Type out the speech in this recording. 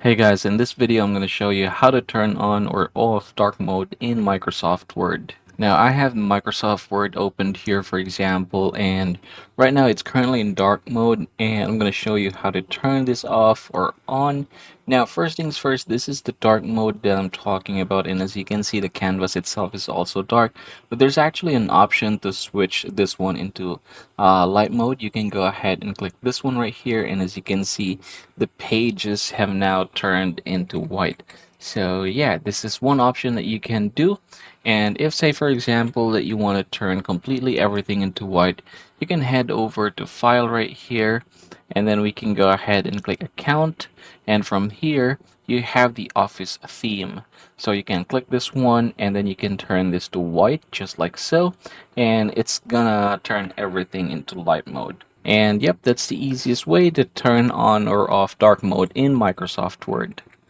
Hey guys, in this video I'm going to show you how to turn on or off dark mode in Microsoft Word. Now I have Microsoft Word opened here for example, and right now it's currently in dark mode, and I'm going to show you how to turn this off or on. Now first things first, this is the dark mode that I'm talking about, and as you can see the canvas itself is also dark, but there's actually an option to switch this one into light mode. You can go ahead and click this one right here, and as you can see the pages have now turned into white. So yeah, this is one option that you can do. And if say for example that you want to turn completely everything into white, you can head over to file right here, and then we can go ahead and click account, and from here you have the office theme. So you can click this one and then you can turn this to white just like so, and it's gonna turn everything into light mode. And yep, that's the easiest way to turn on or off dark mode in Microsoft Word.